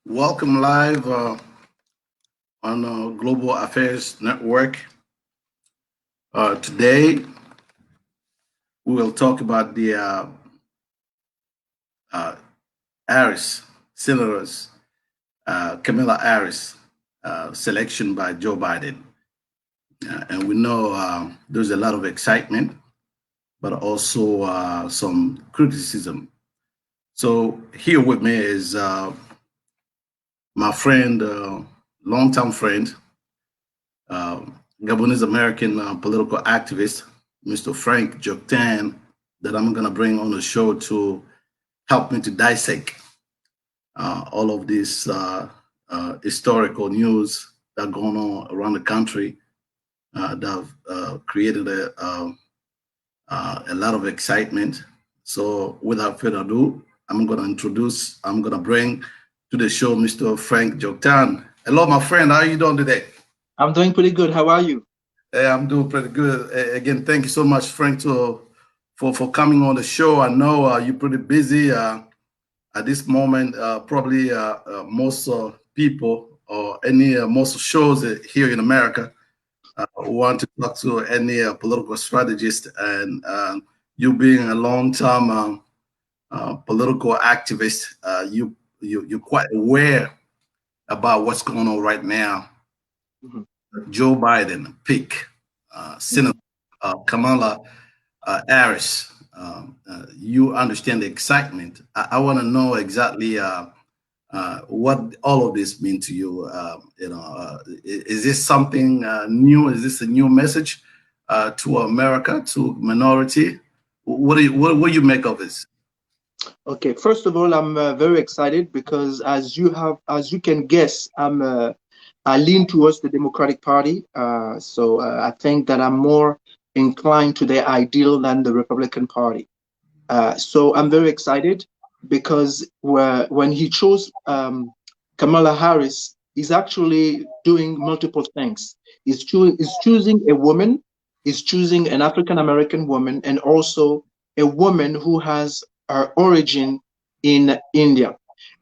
Welcome live on Global Affairs Network. Today, we will talk about the uh, Harris, Senators, Kamala Harris selection by Joe Biden. And we know there's a lot of excitement, but also some criticism. So here with me is my friend, longtime friend, uh, Gabonese American political activist, Mr. Frank Joktan, that I'm going to bring on the show to help me to dissect all of this historical news that are going on around the country that have created a lot of excitement. So without further ado, I'm going to bring to the show Mr. Frank Joktan. Hello, my friend. How are you doing today? I'm doing pretty good. How are you? Hey, I'm doing pretty good. Again, thank you so much, Frank, for coming on the show. I know you're pretty busy at this moment. Probably most people or any most shows here in America want to talk to any political strategist, and you being a long-time political activist, you're quite aware about what's going on right now. Mhm. Joe Biden pick Senator Kamala Harris. You understand the excitement. I want to know exactly what all of this mean to you. Is this something new? Is this a new message to America, to minority? What do you make of this? Okay, first of all, I'm very excited because as you can guess, I lean towards the Democratic Party. I think that I'm more inclined to their ideal than the Republican Party. So I'm very excited because when he chose Kamala Harris, he's actually doing multiple things. He's choosing a woman, he's choosing an African American woman, and also a woman who has her origin in India.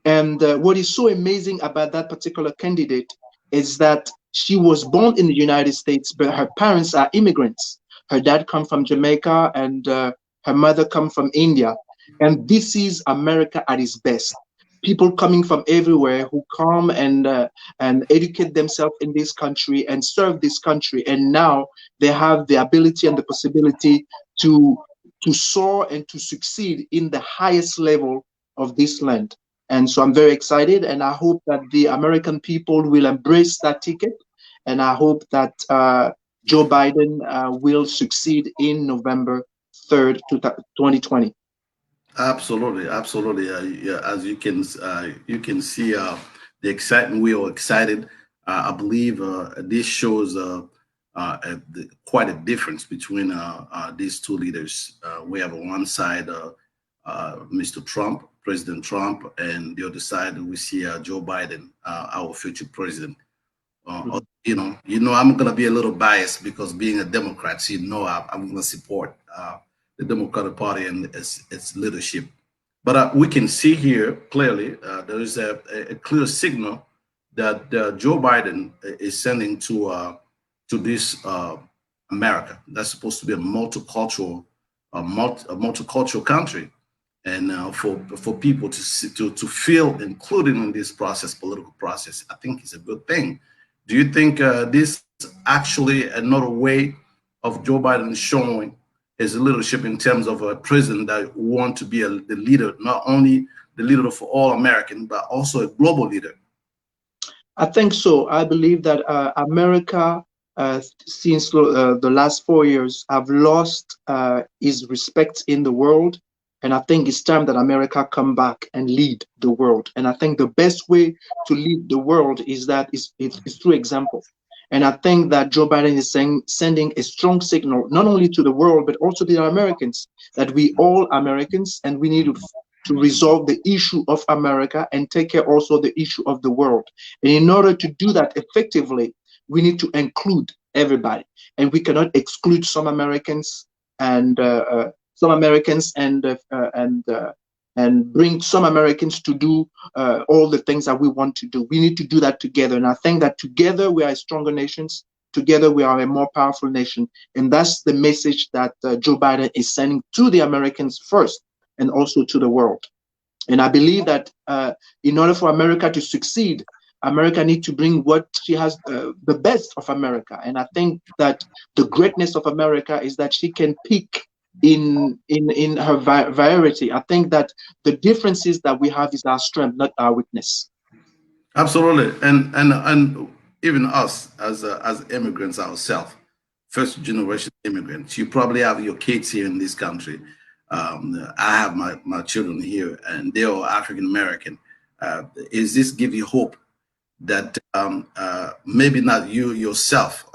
And what is so amazing about that particular candidate is that she was born in the United States, but her parents are immigrants. Her dad come from Jamaica, and her mother come from India. And this is America at its best. People coming from everywhere who come and educate themselves in this country and serve this country. And now they have the ability and the possibility to to soar and to succeed in the highest level of this land. And so I'm very excited, and I hope that the American people will embrace that ticket. And I hope that Joe Biden will succeed in November 3rd, 2020. Absolutely, absolutely. Yeah, as you can see the excitement. We are excited. I believe this shows quite a difference between these two leaders. We have on one side Mr. Trump, President Trump, and the other side we see Joe Biden, our future president. Mhm. I'm going to be a little biased because being a Democrat, I'm going to support the Democratic Party and its leadership. But we can see here clearly there is a clear signal that Joe Biden is sending to this America. That's supposed to be a multicultural country, and for people to feel included in this process, political process. I think it's a good thing. Do you think this actually another way of Joe Biden showing his leadership in terms of a president that want to be the leader, not only the leader for all Americans, but also a global leader? I think so. I believe that America, since the last 4 years, have lost its respect in the world. And I think it's time that America come back and lead the world. And I think the best way to lead the world is through example. And I think that Joe Biden is sending a strong signal, not only to the world, but also to the Americans, that we all Americans and we need to resolve the issue of America and take care also the issue of the world. And in order to do that effectively, we need to include everybody, and we cannot exclude some Americans and and bring some Americans to do all the things that we want to do. We need to do that together. And I think that together we are stronger nations. Together we are a more powerful nation. And that's the message that Joe Biden is sending to the Americans first and also to the world. And I believe that in order for America to succeed, America needs to bring what she has, the best of America. And I think that the greatness of America is that she can pick in her variety. I think that the differences that we have is our strength, not our weakness. Absolutely, and even us as immigrants ourselves, first generation immigrants, you probably have your kids here in this country. I have my children here, and they're all African American. Is this give you hope that maybe not you yourself,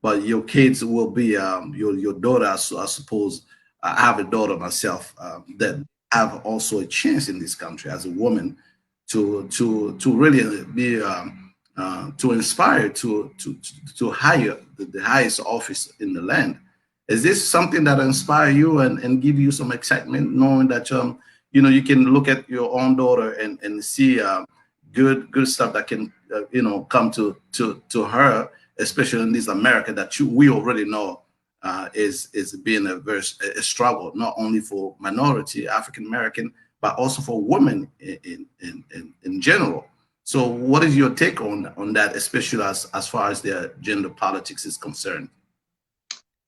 but your kids will be your daughter? I suppose I have a daughter myself that have also a chance in this country as a woman to really be to inspire to hire the highest office in the land. Is this something that inspire you and give you some excitement, knowing that you can look at your own daughter and see good stuff that can come to her, especially in this America that we already know is being a struggle, not only for minority African American, but also for women in general. So what is your take on that, especially as far as their gender politics is concerned?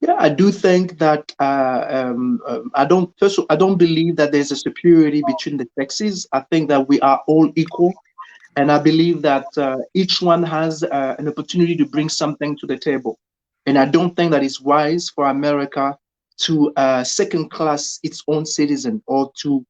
Yeah, I do think that I don't believe that there's a superiority between the sexes. I think that we are all equal. And I believe that each one has an opportunity to bring something to the table. And I don't think that it's wise for America to second class its own citizen, or to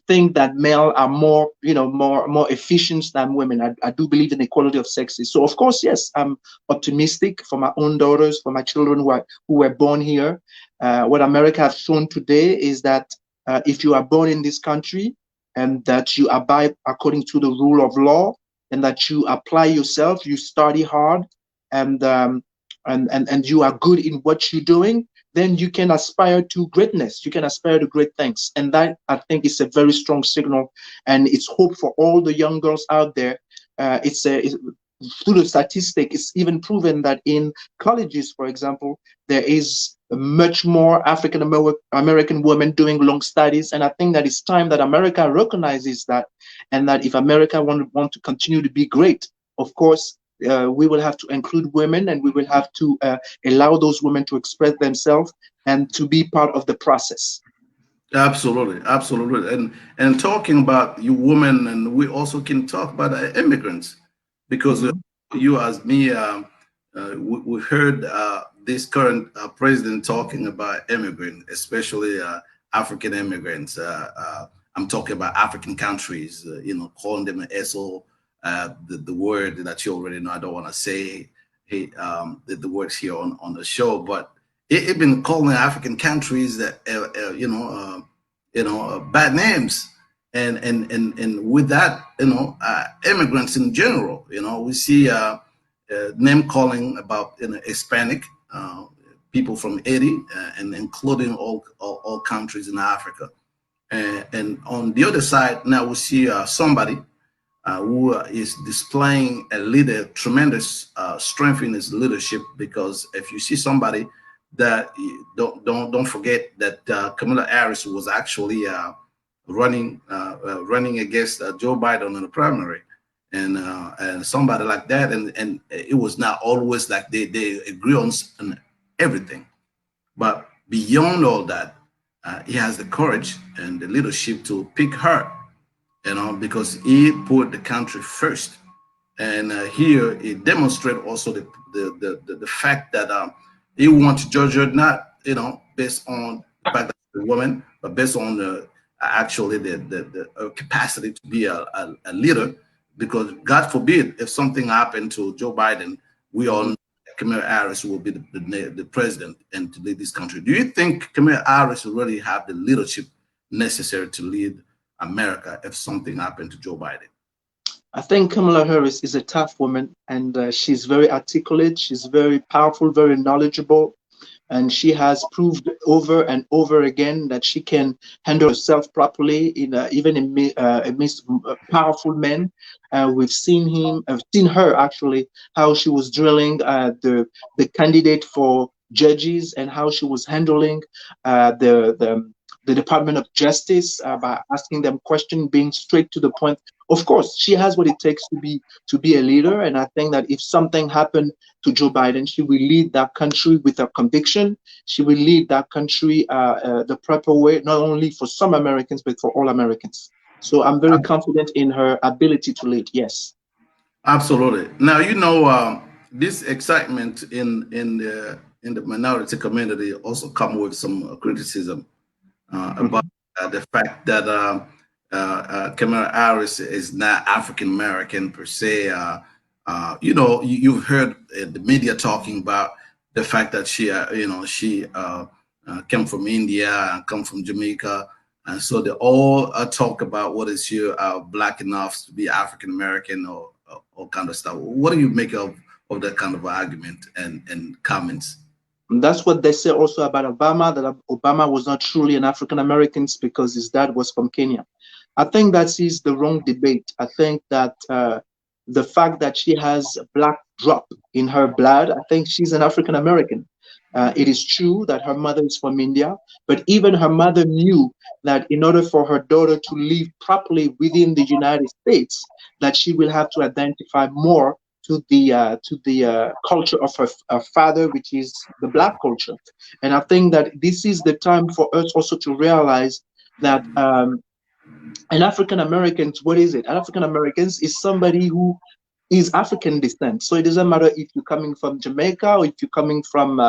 think that male are more more efficient than women. I do believe in equality of sexes. So of course, yes, I'm optimistic for my own daughters, for my children who were born here. What America has shown today is that if you are born in this country, and that you abide according to the rule of law, and that you apply yourself, you study hard, and you are good in what you're doing, then you can aspire to greatness. You can aspire to great things. And that, I think, is a very strong signal, and it's hope for all the young girls out there. Through the statistic, it's even proven that in colleges, for example, there is much more African American women doing long studies. And I think that it's time that America recognizes that, and that if America want to continue to be great, of course, we will have to include women, and we will have to allow those women to express themselves and to be part of the process. Absolutely, absolutely. And talking about you women, and we also can talk about immigrants, because you as me, we heard this current president talking about immigrants, especially African immigrants. I'm talking about African countries, calling them an SO, the word that you already know. I don't want to say the words here on the show, but it been calling African countries that bad names, and with that, immigrants in general, we see name calling about Hispanic people from Haiti, and including all countries in Africa, and on the other side now we see somebody who is displaying tremendous strength in his leadership. Because if you see somebody that don't forget that Kamala Harris was actually running against Joe Biden in the primary, and somebody like that, and it was not always like they agree on everything, but beyond all that, he has the courage and the leadership to pick her, because he put the country first. And here it demonstrates also the fact that he wants Georgia not, based on the fact that the woman, but based on actually the capacity to be a leader. Because God forbid if something happened to Joe Biden, we all know Kamala Harris will be the president and to lead this country. Do you think Kamala Harris will really have the leadership necessary to lead America if something happened to Joe Biden? I think Kamala Harris is a tough woman, and she's very articulate. She's very powerful, very knowledgeable. and she has proved over and over again that she can handle herself properly in even amidst powerful men. We've seen her actually, how she was drilling the candidate for judges, and how she was handling the Department of Justice by asking them questions, being straight to the point. Of course, she has what it takes to be a leader, and I think that if something happened to Joe Biden, she will lead that country with a conviction. She will lead that country the proper way, not only for some Americans but for all Americans. So I'm very confident in her ability to lead. Yes. Absolutely. Now, this excitement in the minority community also come with some criticism about the fact that Kamala Harris is not African American per se. You've heard the media talking about the fact that she came from India and come from Jamaica, and so they all talk about what is you black enough to be African American or all kind of stuff. What do you make of that kind of argument and comments? And that's what they say also about Obama, that Obama was not truly an African American because his dad was from Kenya. I think that is the wrong debate. I think that the fact that she has black drop in her blood, I think she's an African American. It is true that her mother is from India, but even her mother knew that in order for her daughter to live properly within the United States, that she will have to identify more to the culture of her father, which is the black culture. And I think that this is the time for us also to realize that an African Americans, what is it? An African Americans is somebody who is African descent. So it doesn't matter if you're coming from Jamaica or if you're coming from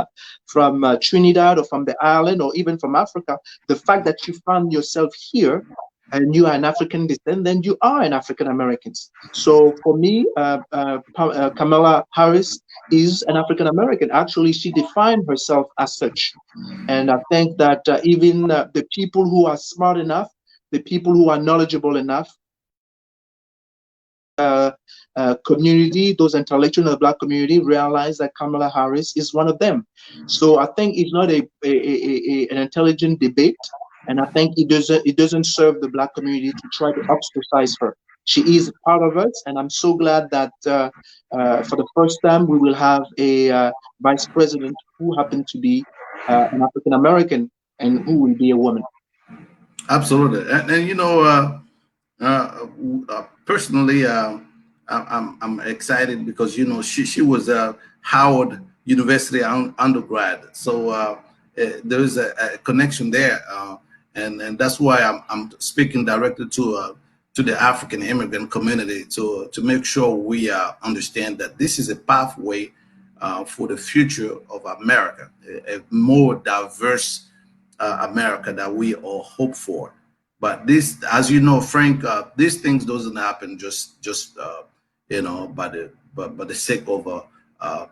Trinidad or from the island or even from Africa. The fact that you found yourself here and you are an African descent, then you are an African Americans. So for me, Kamala Harris is an African American. Actually, she defined herself as such. And I think that even the people who are smart enough, the people who are knowledgeable enough, community, those intellectuals in the black community realize that Kamala Harris is one of them. So I think it's not an intelligent debate, and I think it doesn't serve the black community to try to ostracize her. She is part of us, and I'm so glad that for the first time we will have a vice president who happened to be an African American and who will be a woman. Absolutely, personally, I'm excited because she was a Howard University undergrad, so there is a connection there, and that's why I'm speaking directly to the African immigrant community to make sure we understand that this is a pathway for the future of America, a more diverse America that we all hope for. But this, as you know, Frank, these things doesn't happen just by the sake of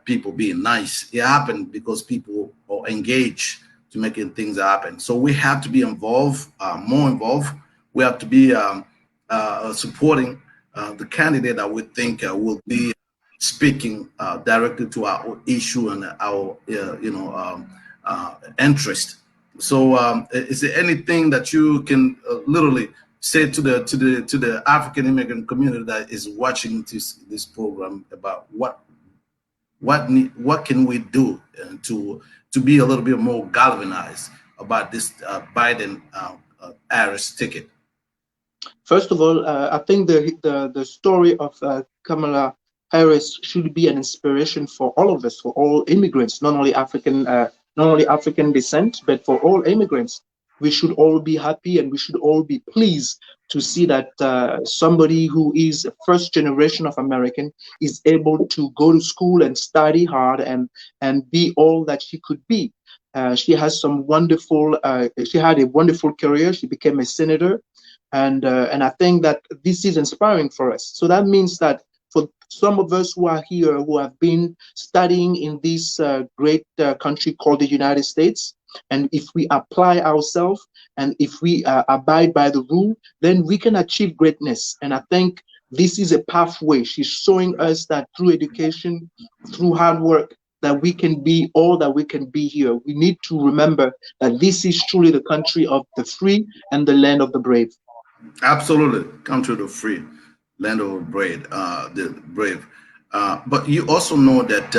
people being nice. It happened because people are engaged to making things happen. So we have to be involved, more involved. We have to be supporting the candidate that we think will be speaking directly to our issue and our interest. So, is there anything that you can literally say to the African immigrant community that is watching this program about what can we do to be a little bit more galvanized about this Biden Harris ticket? First of all, I think the story of Kamala Harris should be an inspiration for all of us, for all immigrants, not only African descent, but for all immigrants. We should all be happy and we should all be pleased to see that somebody who is a first generation of American is able to go to school and study hard and be all that she could be. She has she had a wonderful career. She became a senator. And I think that this is inspiring for us. So that means that for some of us who are here, who have been studying in this great country called the United States, and if we apply ourselves and if we abide by the rule, then we can achieve greatness. And I think this is a pathway. She's showing us that through education, through hard work, that we can be all that we can be here. We need to remember that this is truly the country of the free and the land of the brave. Absolutely, country of the free, land of the brave. But you also know that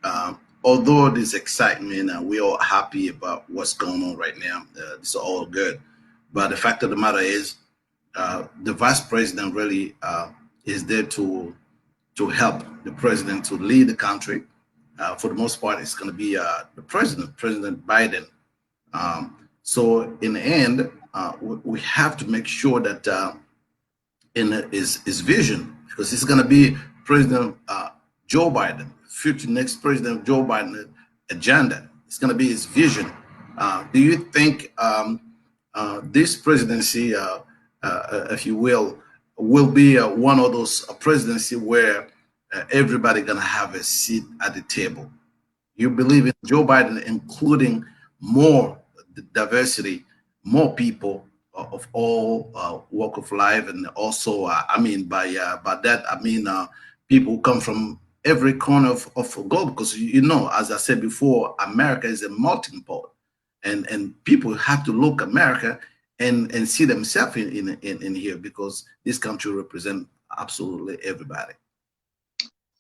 uh, although there's excitement and we're all happy about what's going on right now, it's all good. But the fact of the matter is, the vice president really is there to help the president to lead the country. For the most part, it's going to be the president, President Biden. So in the end, we have to make sure that in his vision, because it's going to be President Joe Biden, future next President Joe Biden agenda. It's going to be his vision. Do you think this presidency, if you will be one of those presidency where everybody going to have a seat at the table? You believe in Joe Biden including more diversity, more people of all walk of life, and also, I mean, by that I mean people who come from every corner of the globe. Because you know, as I said before, America is a melting pot, and people have to look America and see themselves in here, because this country represents absolutely everybody.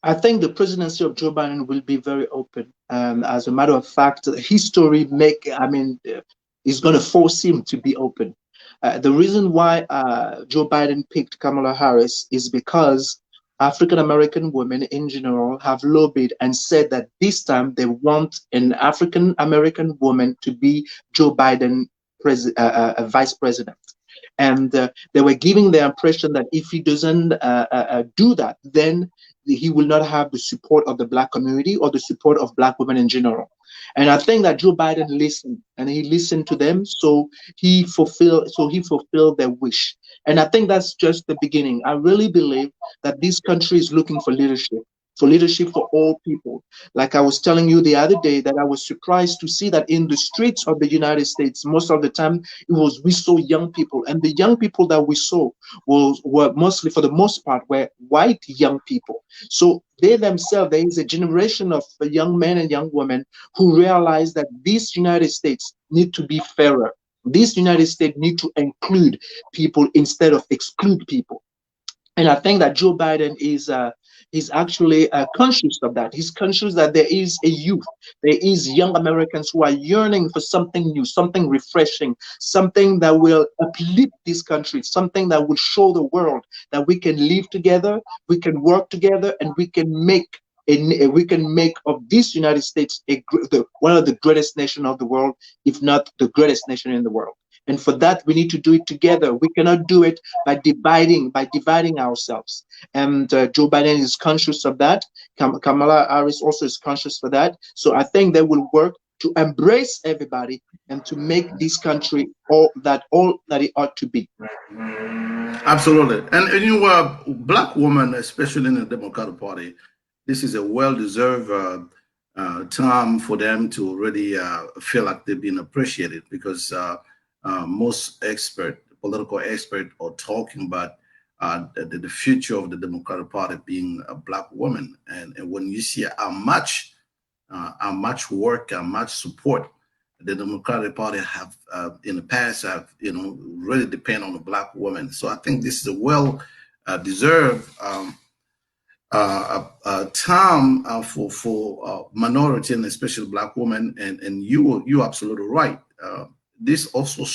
I think the presidency of Joe Biden will be very open. As a matter of fact, history is going to force him to be open. The reason why Joe Biden picked Kamala Harris is because African American women in general have lobbied and said that this time they want an African American woman to be Joe Biden vice president. And they were giving the impression that if he doesn't do that, then he will not have the support of the Black community or the support of Black women in general. And I think that Joe Biden listened, and he listened to them, so he fulfilled their wish. And I think that's just the beginning. I really believe that this country is looking for leadership for all people. Like I was telling you the other day, that I was surprised to see that in the streets of the United States, most of the time we saw young people, and the young people that we saw were mostly, for the most part, were white young people. So they themselves, there is a generation of young men and young women who realize that this United States need to be fairer. This United States need to include people instead of exclude people. And I think that Joe Biden is actually conscious of that. He's conscious that there is a youth, there is young Americans who are yearning for something new, something refreshing, something that will uplift this country, something that will show the world that we can live together, we can work together, and we can make of this United States one of the greatest nations of the world, if not the greatest nation in the world. And for that, we need to do it together. We cannot do it by dividing ourselves. And Joe Biden is conscious of that. Kamala Harris also is conscious for that. So I think they will work to embrace everybody and to make this country all that it ought to be. Absolutely. And you know, Black women, especially in the Democratic Party, this is a well-deserved time for them to really feel like they've been appreciated, because most political experts are talking about the future of the Democratic Party being a Black woman. And when you see how much work, how much support the Democratic Party have in the past have, really depend on the Black woman. So I think this is a well deserved time for minority and especially Black women. And you're absolutely right. This also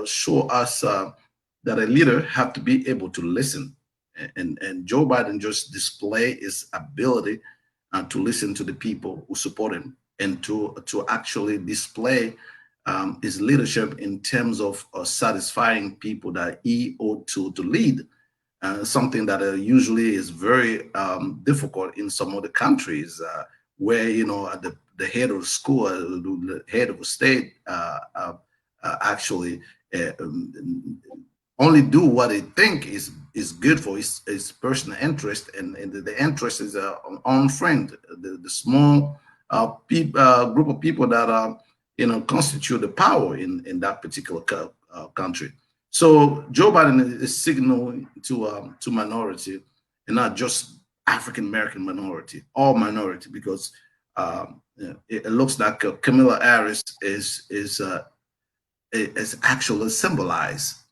show us that a leader have to be able to listen, and Joe Biden just display his ability to listen to the people who support him, and to actually display his leadership in terms of satisfying people that he ought to lead. Something that usually is very difficult in some other countries, where the head of the school, the head of the state, actually only do what they think is good for his personal interest, and the interest is own friend, the small group of people that constitute the power in that particular country. So Joe Biden is signaling to minority, and not just African American minority, all minority, because it looks like Kamala Harris is actually symbolize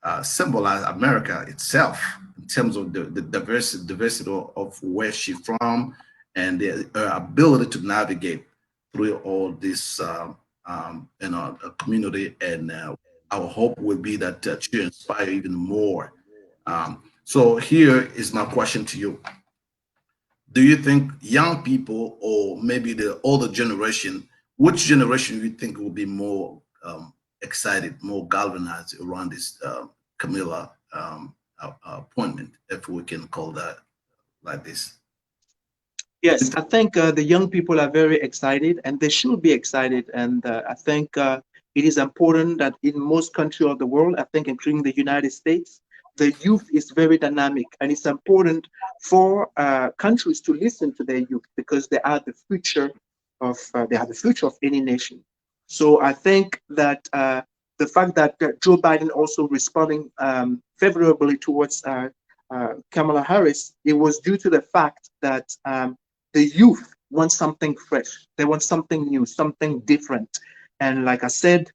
America itself in terms of the diversity of where she's from and her ability to navigate through all this community. And our hope would be that she inspire even more. So here is my question to you. Do you think young people or maybe the older generation, which generation do you think will be more excited, more galvanized around this Camilla appointment, if we can call that like this? Yes, I think the young people are very excited, and they should be excited. And I think it is important that in most countries of the world, I think including the United States, the youth is very dynamic, and it's important for countries to listen to their youth because they are the future of any nation. So I think that the fact that Joe Biden also responding favorably towards Kamala Harris, it was due to the fact that the youth want something fresh. They want something new, something different. And like I said,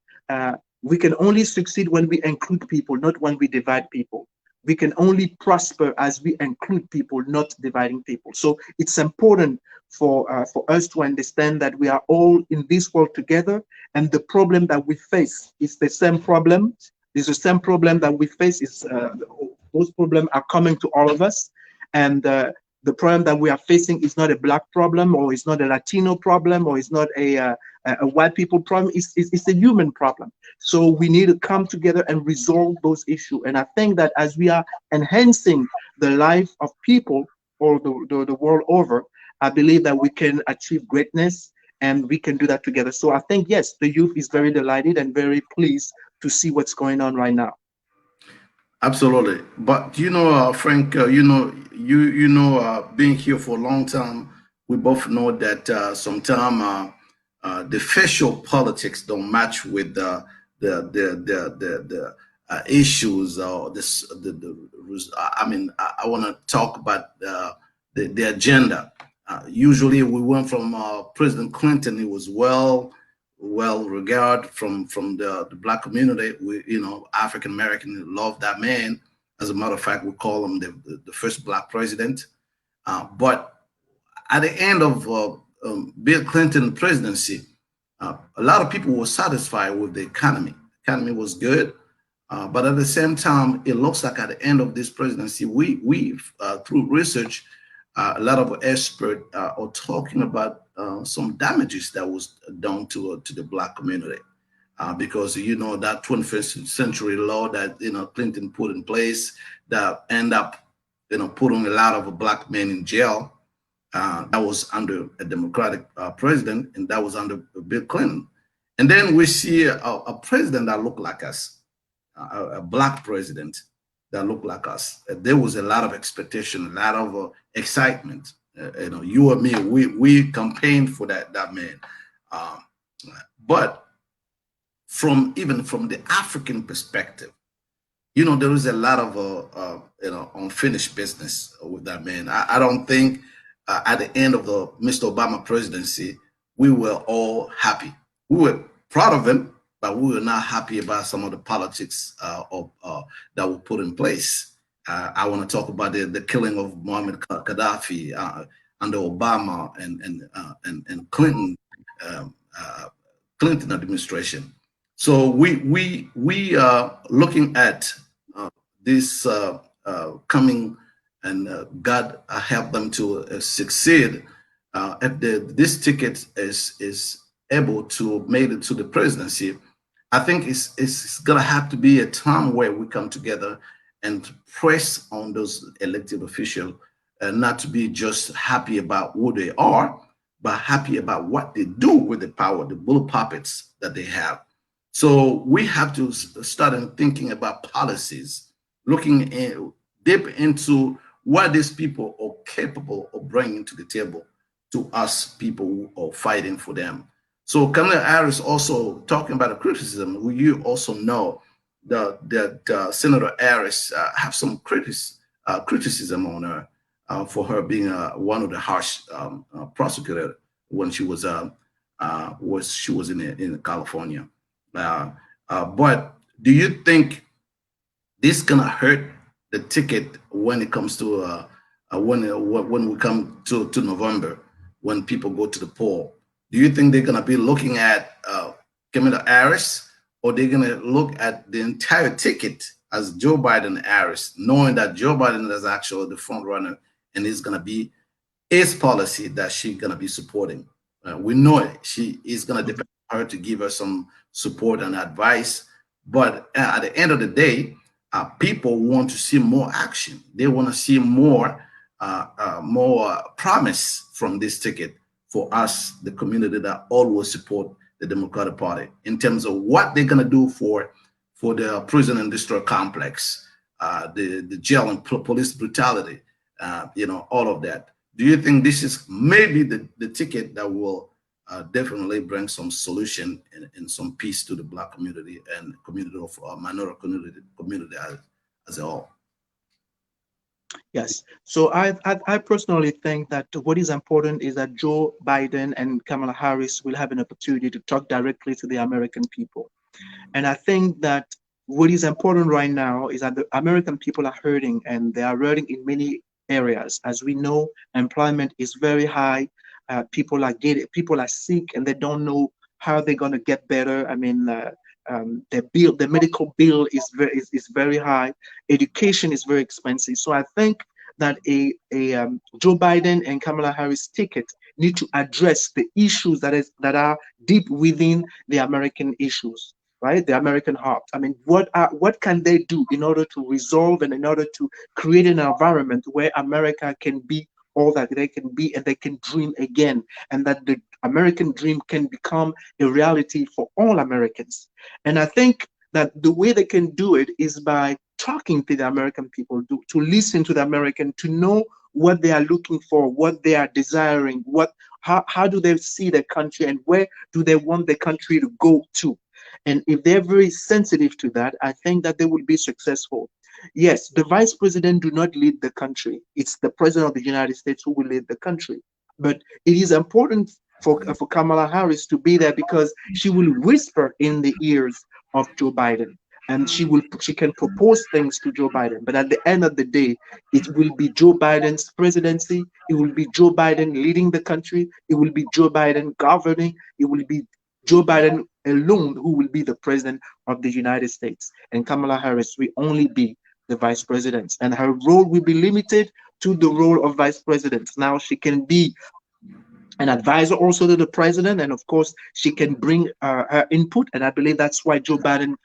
we can only succeed when we include people, not when we divide people. We can only prosper as we include people, not dividing people. So it's important for us to understand that we are all in this world together, and the problem that we face is the same problem. It's the same problem that we face. Those problems are coming to all of us, and the problem that we are facing is not a Black problem, or it's not a Latino problem, or it's not a white people problem. It's a human problem. So we need to come together and resolve those issues. And I think that as we are enhancing the life of people all the world over, I believe that we can achieve greatness, and we can do that together. So I think, yes, the youth is very delighted and very pleased to see what's going on right now. Absolutely. But Frank, being here for a long time, we both know that sometimes the facial politics don't match with the issues or this. I mean, I want to talk about the agenda. Usually, we went from President Clinton. He was well regarded from the Black community. We, African American love that man. As a matter of fact, we call him the first Black president. But at the end of Bill Clinton presidency, a lot of people were satisfied with the economy. The economy was good. But at the same time, it looks like at the end of this presidency, we through research, a lot of experts are talking about some damages that was done to the Black community, because that 21st century law that Clinton put in place that end up putting a lot of Black men in jail. That was under a Democratic president, and that was under Bill Clinton. And then we see a president that looked like us, a Black president that looked like us. There was a lot of expectation, a lot of excitement. You and me, we campaigned for that man. But even from the African perspective, there is a lot of unfinished business with that man. I don't think at the end of the Mr. Obama presidency, we were all happy. We were proud of him, but we were not happy about some of the politics that were put in place. I want to talk about the killing of Muammar Gaddafi under Obama and Clinton Clinton administration. So we are looking at this coming, and God help them to succeed. If this ticket is able to make it to the presidency, I think it's gonna have to be a time where we come together and press on those elected officials, not to be just happy about who they are, but happy about what they do with the power, the bullet puppets that they have. So we have to start thinking about policies, looking deep into what these people are capable of bringing to the table to us people who are fighting for them. So Kamala Harris also talking about the criticism. You also know that Senator Harris have some criticism on her for her being one of the harsh prosecutors when she was in California. But do you think this gonna hurt the ticket when it comes to when we come to November, when people go to the poll? Do you think they're gonna be looking at Kamala Harris, or they're gonna look at the entire ticket as Joe Biden Harris, knowing that Joe Biden is actually the front runner and is gonna be his policy that she's gonna be supporting? We know it. She is gonna depend on her to give her some support and advice, but at the end of the day, people want to see more action. They want to see more promise from this ticket for us, the community that always support the Democratic Party, in terms of what they're going to do for the prison industrial complex, the jail and police brutality, all of that. Do you think this is maybe the ticket that will definitely bring some solution and some peace to the Black community and community of minority community as a whole? Yes. So I personally think that what is important is that Joe Biden and Kamala Harris will have an opportunity to talk directly to the American people. And I think that what is important right now is that the American people are hurting, and they are hurting in many areas. As we know, employment is very high. People are sick, and they don't know how they're going to get better. I mean, the medical bill is very high. Education is very expensive. So I think that a Joe Biden and Kamala Harris ticket need to address the issues that are deep within the American issues, right? The American heart. I mean, what can they do in order to resolve and in order to create an environment where America can be all that they can be, and they can dream again, and that the American dream can become a reality for all Americans. And I think that the way they can do it is by talking to the American people, to listen to the American, to know what they are looking for, what they are desiring, how do they see the country, and where do they want the country to go to. And if they're very sensitive to that, I think that they will be successful. Yes, the vice president do not lead the country. It's the president of the United States who will lead the country. But it is important for Kamala Harris to be there, because she will whisper in the ears of Joe Biden, and she can propose things to Joe Biden. But at the end of the day, it will be Joe Biden's presidency. It will be Joe Biden leading the country. It will be Joe Biden governing. It will be Joe Biden alone who will be the president of the United States. And Kamala Harris will only be the vice president, and her role will be limited to the role of vice president. Now she can be an advisor also to the president, and of course she can bring her input, and I believe that's why Joe Biden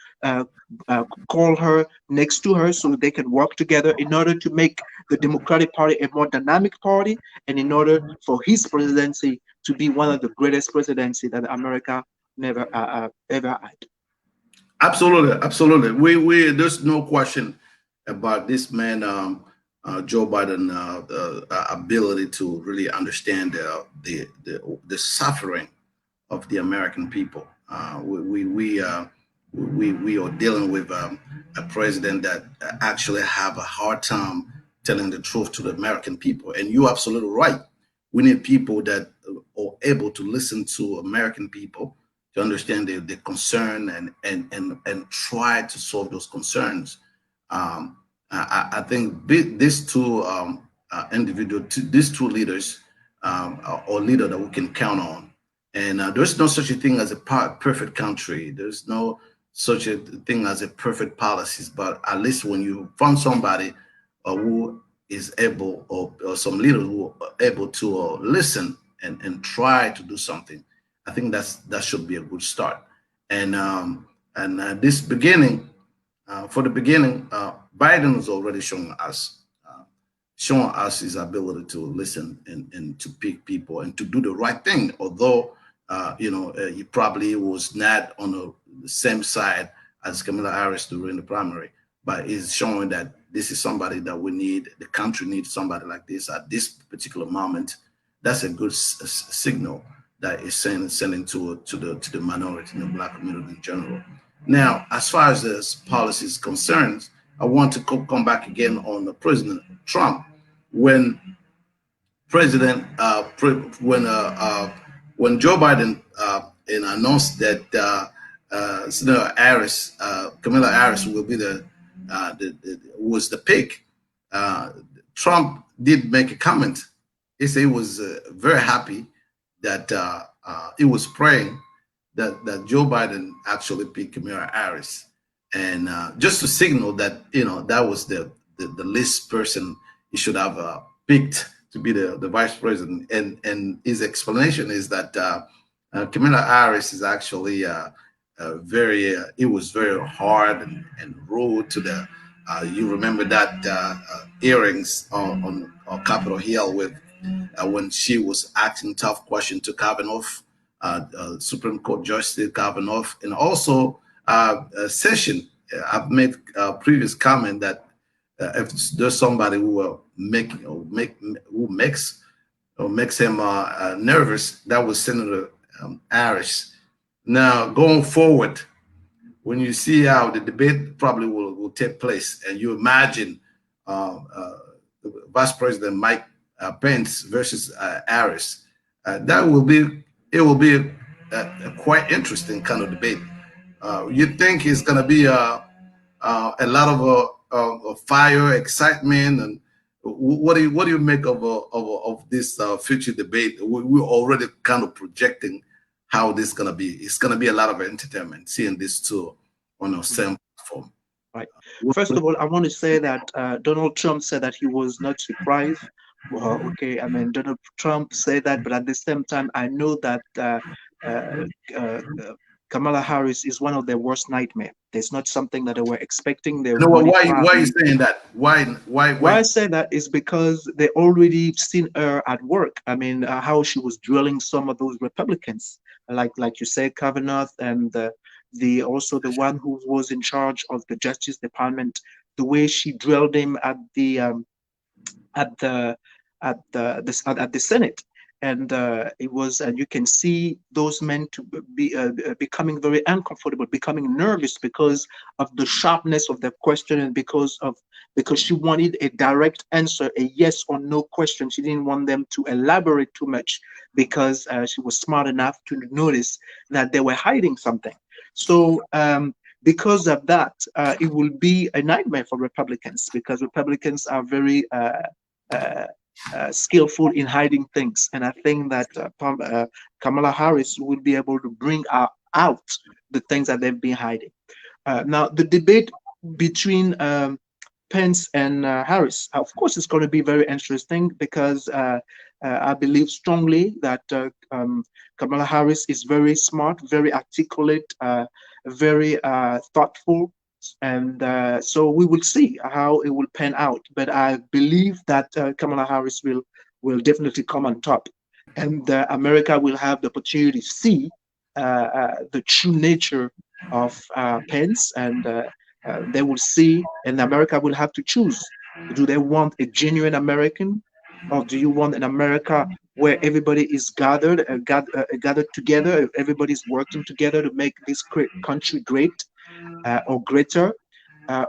called her next to her, so they can work together in order to make the Democratic Party a more dynamic party, and in order for his presidency to be one of the greatest presidency that America never ever had. Absolutely. We there's no question about this man, Joe Biden, ability to really understand the suffering of the American people. We are dealing with a president that actually have a hard time telling the truth to the American people. And you're absolutely right. We need people that are able to listen to American people, to understand their concern and try to solve those concerns. I think these two these two leaders are leaders that we can count on. And there's no such a thing as a perfect country. There's no such a thing as a perfect policies. But at least when you find somebody who is able, or some leaders who are able to listen and try to do something, I think that should be a good start. And this beginning, for the beginning, Biden is already showing us his ability to listen and to pick people and to do the right thing. Although, he probably was not on the same side as Kamala Harris during the primary, but he's showing that this is somebody that we need. The country needs somebody like this at this particular moment. That's a good signal that is sending to the minority and the Black community in general. Now, as far as this policy is concerned, I want to come back again on the President Trump. When President when Joe Biden announced that Senator Harris, Kamala Harris, will be was the pick, Trump did make a comment. He said he was very happy that he was praying that Joe Biden actually picked Kamala Harris, and just to signal that that was the least person he should have picked to be the vice president. And his explanation is that Kamala Harris is actually it was very hard and rude to the. You remember that hearings on Capitol Hill with when she was asking tough questions to Kavanaugh, Supreme Court Justice Kavanaugh, and also Session. I've made a previous comment that if there's somebody who makes him nervous, that was Senator Harris. Now, going forward, when you see how the debate probably will take place, and you imagine Vice President Mike Pence versus Harris, it will be a quite interesting kind of debate. You think it's going to be a lot of fire, excitement, and what do you make of this future debate? We're already kind of projecting how this is going to be. It's going to be a lot of entertainment seeing this two on the same platform. Right. First of all, I want to say that Donald Trump said that he was not surprised. Well, okay, I mean, Donald Trump said that, but at the same time, I know that Kamala Harris is one of their worst nightmares. There's not something that they were expecting. They why are you saying that? Why I say that is because they already seen her at work. I mean, how she was drilling some of those Republicans, like you said, Kavanaugh, and also the one who was in charge of the Justice Department. The way she drilled him at the Senate. And it was, and you can see those men to be becoming very uncomfortable, becoming nervous because of the sharpness of the question, and because she wanted a direct answer, a yes or no question. She didn't want them to elaborate too much because she was smart enough to notice that they were hiding something. So because of that, it will be a nightmare for Republicans, because Republicans are very skillful in hiding things, and I think that Kamala Harris will be able to bring out the things that they've been hiding. Now, the debate between Pence and Harris, of course, is going to be very interesting, because I believe strongly that Kamala Harris is very smart, very articulate, very thoughtful. And so we will see how it will pan out. But I believe that Kamala Harris will definitely come on top. And America will have the opportunity to see the true nature of Pence. And they will see, and America will have to choose. Do they want a genuine American, or do you want an America where everybody is gathered together, everybody's working together to make this country great? Or greater,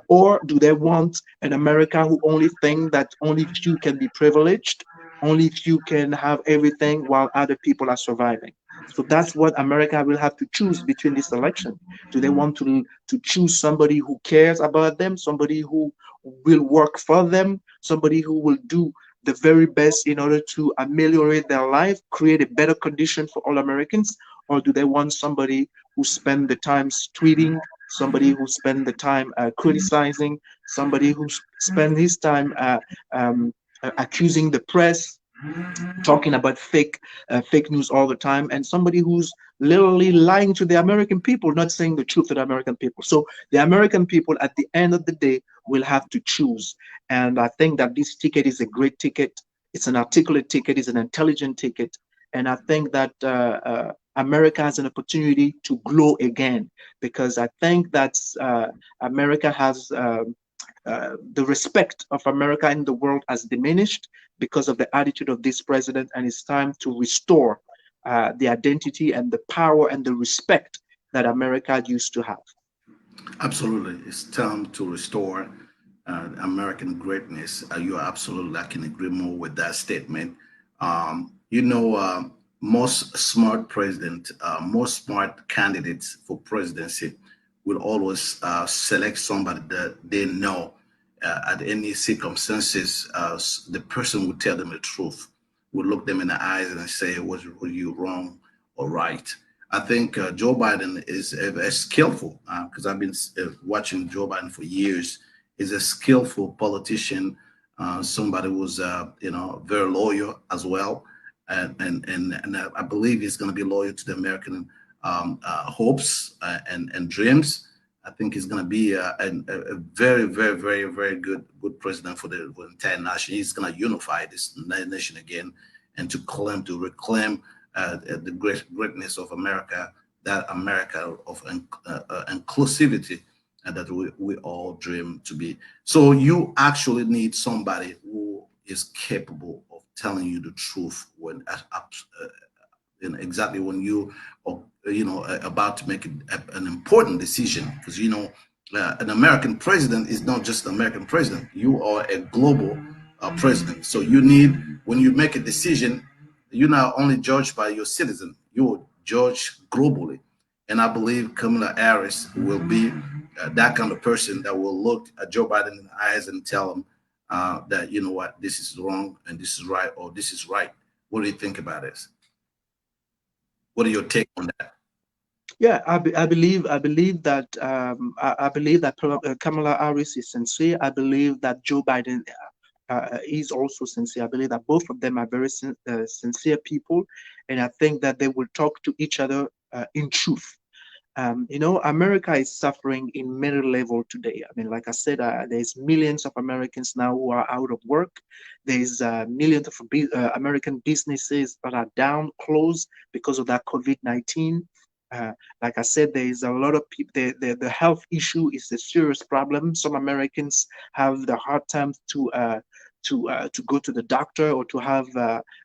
or do they want an America who only think that only few can be privileged, only few can have everything while other people are surviving? So that's what America will have to choose between this election. Do they want to choose somebody who cares about them, somebody who will work for them, somebody who will do the very best in order to ameliorate their life, create a better condition for all Americans? Or do they want somebody who spend the time tweeting, somebody who spend the time criticizing, somebody who spend his time accusing the press, talking about fake news all the time, and somebody who's literally lying to the American people, not saying the truth to the American people? So the American people, at the end of the day, will have to choose. And I think that this ticket is a great ticket. It's an articulate ticket. It's an intelligent ticket. And I think that America has an opportunity to glow again, because I think that America has the respect of America in the world has diminished because of the attitude of this president, and it's time to restore the identity and the power and the respect that America used to have. Absolutely, it's time to restore American greatness. You are absolutely, I can agree more with that statement. most smart president, most smart candidates for presidency will always select somebody that they know at any circumstances, the person will tell them the truth, will look them in the eyes and say, were you wrong or right? I think Joe Biden is skillful, because I've been watching Joe Biden for years. He's a skillful politician, somebody who's very loyal as well, and I believe he's going to be loyal to the American hopes and dreams. I think he's going to be a very, very, very, very good president for the entire nation. He's going to unify this nation again, and to reclaim the greatness of America, that America of inclusivity, and that we all dream to be. So you actually need somebody who is capable of telling you the truth when exactly when you are about to make an important decision, because an American president is not just an American president. You are a global president. So you need, when you make a decision, you're not only judged by your citizen, you're judged globally. And I believe Kamala Harris will be that kind of person that will look at Joe Biden in the eyes and tell him that, you know what, this is wrong and this is right, or this is right. What do you think about this? What are your take on that? Yeah, I believe that I believe that Kamala Harris is sincere. I believe that Joe Biden is also sincere. I believe that both of them are very sincere people, and I think that they will talk to each other in truth. America is suffering in many levels today. I mean, like I said, there's millions of Americans now who are out of work. There's millions of American businesses that are down, closed because of that COVID-19. Like I said, there is a lot of people. The health issue is a serious problem. Some Americans have the hard time to go to the doctor or to have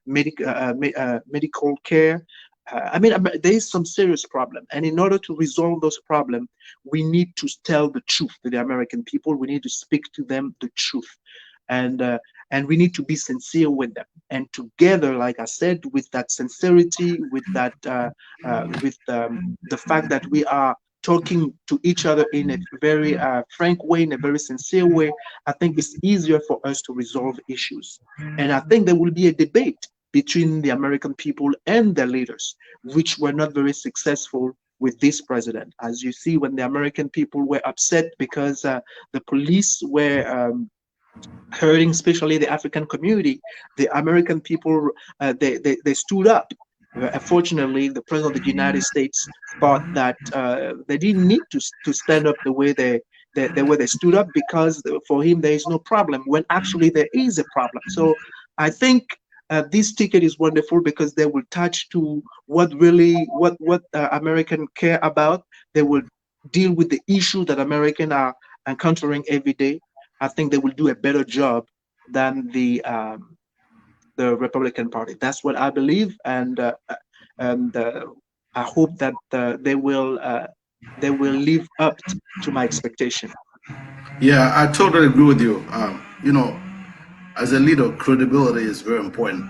medical care. I mean, there is some serious problem, and in order to resolve those problems, we need to tell the truth to the American people. We need to speak to them the truth, and we need to be sincere with them. And together, like I said, with that sincerity, with that, the fact that we are talking to each other in a very frank way, in a very sincere way, I think it's easier for us to resolve issues. And I think there will be a debate between the American people and their leaders, which were not very successful with this president. As you see, when the American people were upset because the police were hurting, especially the African community, the American people, they stood up. Unfortunately, the president of the United States thought that they didn't need to stand up the way they stood up, because for him there is no problem, when actually there is a problem. So I think this ticket is wonderful because they will touch to what Americans care about. They will deal with the issue that Americans are encountering every day. I think they will do a better job than the Republican Party. That's what I believe, and I hope that they will live up to my expectation. Yeah, I totally agree with you. As a leader, credibility is very important,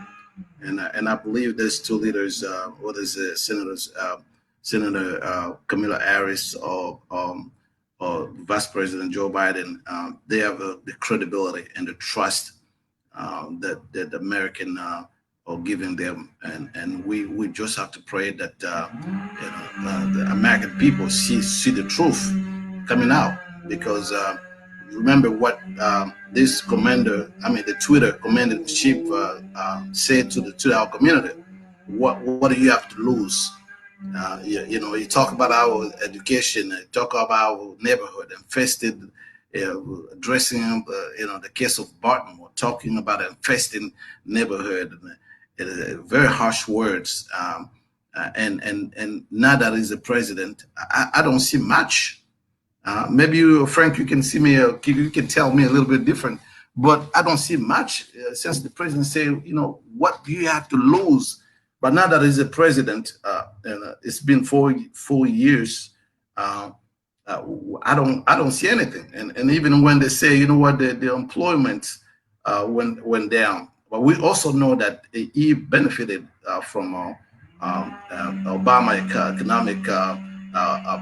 and I believe there's two leaders. What is it, Senator Kamala Harris or Vice President Joe Biden? They have the credibility and the trust that the American are giving them, and we just have to pray that the American people see the truth coming out, because remember what this the Twitter commander in chief said to our community. What do you have to lose? You talk about our education, you talk about our neighborhood infested, addressing the case of Baltimore, talking about an infested neighborhood, very harsh words. And now that he's the president, I don't see much. Maybe you, Frank, you can see me, you can tell me a little bit different, but I don't see much since the president said, what do you have to lose? But now that he's a president, and it's been four years, I don't see anything. And even when they say, the employment went down, but we also know that he benefited from Obama economic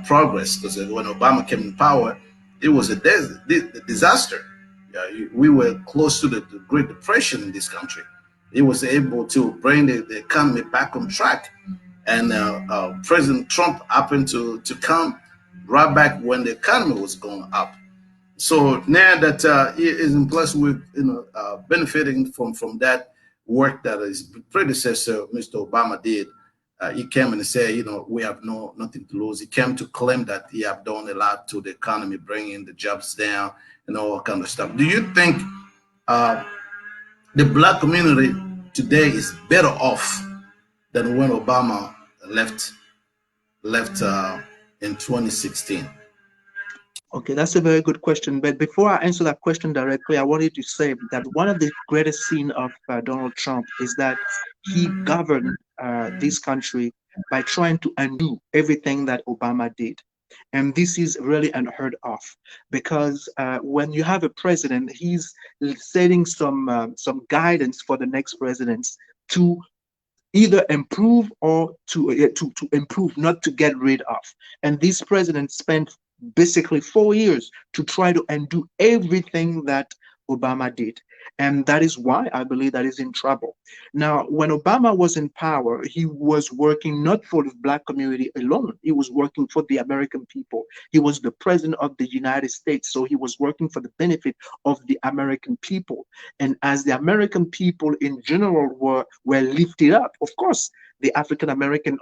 progress, because when Obama came in power, it was a disaster. We were close to the Great Depression in this country. He was able to bring the economy back on track, and President Trump happened to come right back when the economy was going up. So now that he is in place with benefiting from that work that his predecessor, Mr. Obama, did. He came and said, we have nothing to lose. He came to claim that he have done a lot to the economy, bringing the jobs down and all kind of stuff. Do you think uh, the black community today is better off than when Obama left in 2016? Okay, that's a very good question. But before I answer that question directly, I wanted to say that one of the greatest sin of Donald Trump is that he governed this country by trying to undo everything that Obama did. And this is really unheard of, because when you have a president, he's setting some guidance for the next presidents to either improve or to improve, not to get rid of. And this president spent basically 4 years to try to undo everything that Obama did. And that is why I believe that is in trouble. Now, when Obama was in power, he was working not for the black community alone. He was working for the American people. He was the president of the United States. So he was working for the benefit of the American people. And as the American people in general were lifted up, of course, the African American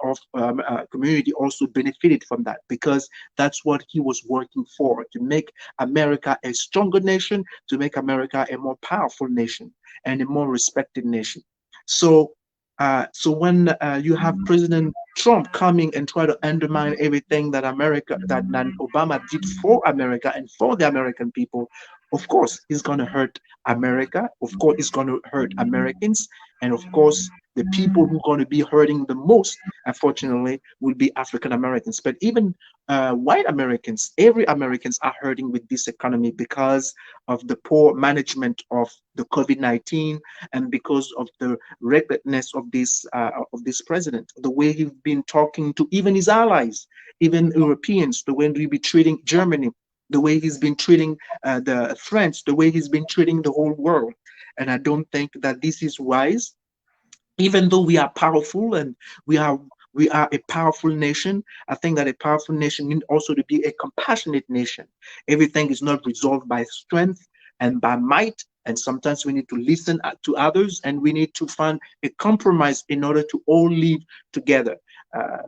community also benefited from that, because that's what he was working for, to make America a stronger nation, to make America a more powerful nation and a more respected nation. So when you have President Trump coming and try to undermine everything that that Obama did for America and for the American people, of course, it's going to hurt America. Of course, it's going to hurt Americans. And of course, the people who are going to be hurting the most, unfortunately, will be African Americans. But even white Americans, every Americans are hurting with this economy because of the poor management of the COVID-19 and because of the recklessness of this president, the way he's been talking to even his allies, even Europeans, the way he be treating Germany, the way he's been treating the French, the way he's been treating the whole world. And I don't think that this is wise. Even though we are powerful and we are we are a powerful nation. I think that a powerful nation needs also to be a compassionate nation. Everything is not resolved by strength and by might. And sometimes we need to listen to others, and we need to find a compromise in order to all live together.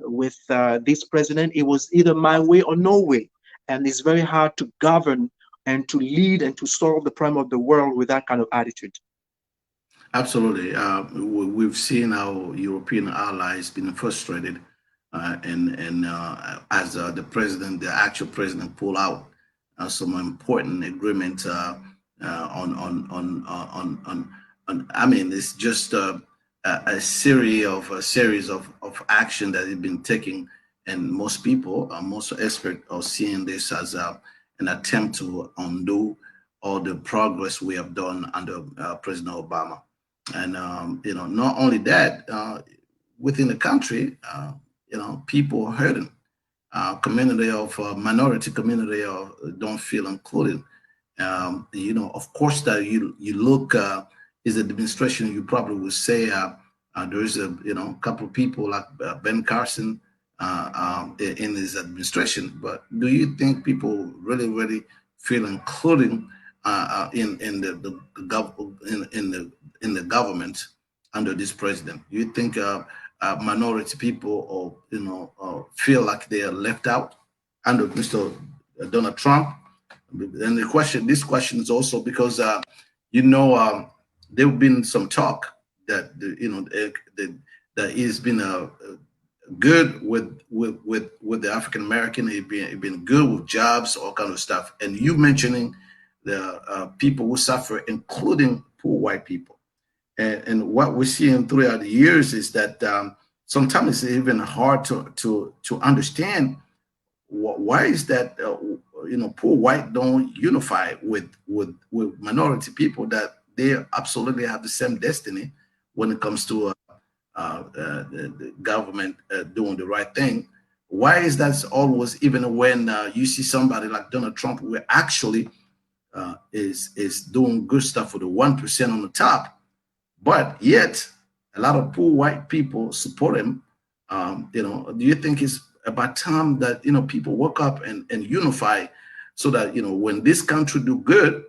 With this president, it was either my way or no way. And it's very hard to govern and to lead and to solve the problem of the world with that kind of attitude. Absolutely. We've seen our European allies being frustrated, and as the president, the actual president, pull out some important agreement on. I mean, it's just a series of action that has been taking, and most people, most experts, are seeing this as an attempt to undo all the progress we have done under President Obama. And not only that, within the country, people are hurting. Community of minority community don't feel included. Of course, that you look is administration. You probably would say there's a couple of people like Ben Carson in his administration. But do you think people really feel included in the government under this president? Do you think minority people feel like they are left out under Mr. Donald Trump? And this question is also because there have been some talk that that he's been good with the African American. He's been good with jobs, all kind of stuff. And you mentioning the people who suffer, including poor white people. And what we're seeing throughout the years is that sometimes it's even hard to understand why is that poor white don't unify with minority people, that they absolutely have the same destiny when it comes to the government doing the right thing. Why is that always, even when you see somebody like Donald Trump, who actually is doing good stuff for the 1% on the top, but yet a lot of poor white people support him. Do you think it's about time that people woke up and unify, so that when this country do good,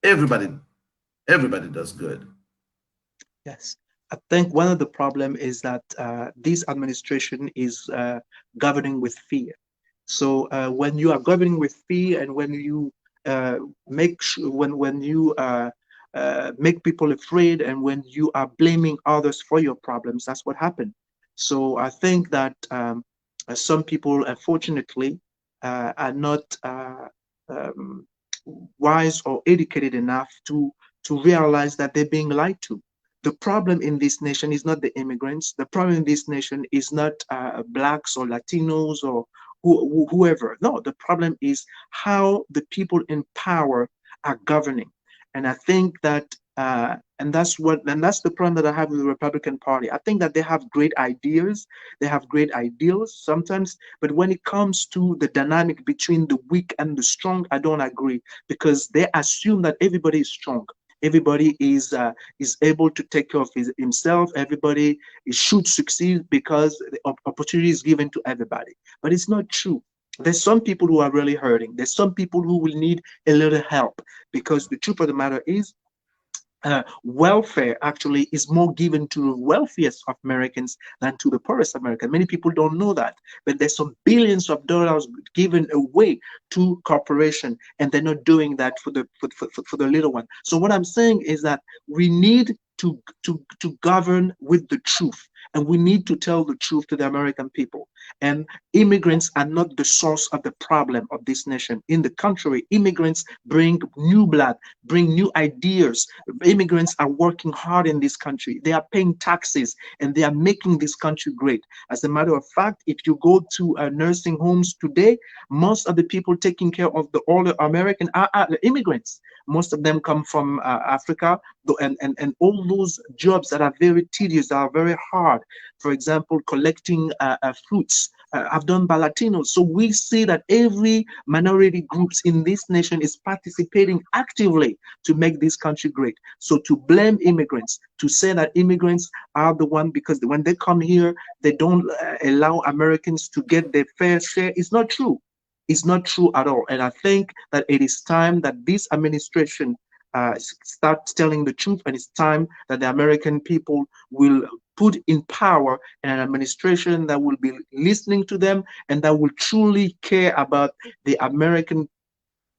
everybody does good? Yes. I think one of the problem is that this administration is governing with fear. So when you are governing with fear, and when you when you make people afraid, and when you are blaming others for your problems, that's what happened. So I think that some people, unfortunately, are not um, wise or educated enough to realize that they're being lied to. The problem in this nation is not the immigrants. The problem in this nation is not blacks or Latinos or whoever. No, the problem is how the people in power are governing. And I think that, and that's the problem that I have with the Republican Party. I think that they have great ideas, they have great ideals sometimes, but when it comes to the dynamic between the weak and the strong, I don't agree, because they assume that everybody is strong. Everybody is able to take care of himself. Everybody should succeed because the opportunity is given to everybody. But it's not true. There's some people who are really hurting. There's some people who will need a little help, because the truth of the matter is welfare actually is more given to the wealthiest of Americans than to the poorest American. Many people don't know that, but there's some billions of dollars given away to corporation, and they're not doing that for the little one. So what I'm saying is that we need to govern with the truth, and we need to tell the truth to the American people. And immigrants are not the source of the problem of this nation. In the contrary, immigrants bring new blood, bring new ideas. Immigrants are working hard in this country. They are paying taxes, and they are making this country great. As a matter of fact, if you go to nursing homes today, most of the people taking care of the older American are immigrants. Most of them come from Africa, and all those jobs that are very tedious, that are very hard. For example, collecting fruits are done by Latinos. So we see that every minority groups in this nation is participating actively to make this country great. So to blame immigrants, to say that immigrants are the one because when they come here, they don't allow Americans to get their fair share, is not true. It's not true at all. And I think that it is time that this administration starts telling the truth, and it's time that the American people will put in power an administration that will be listening to them and that will truly care about the American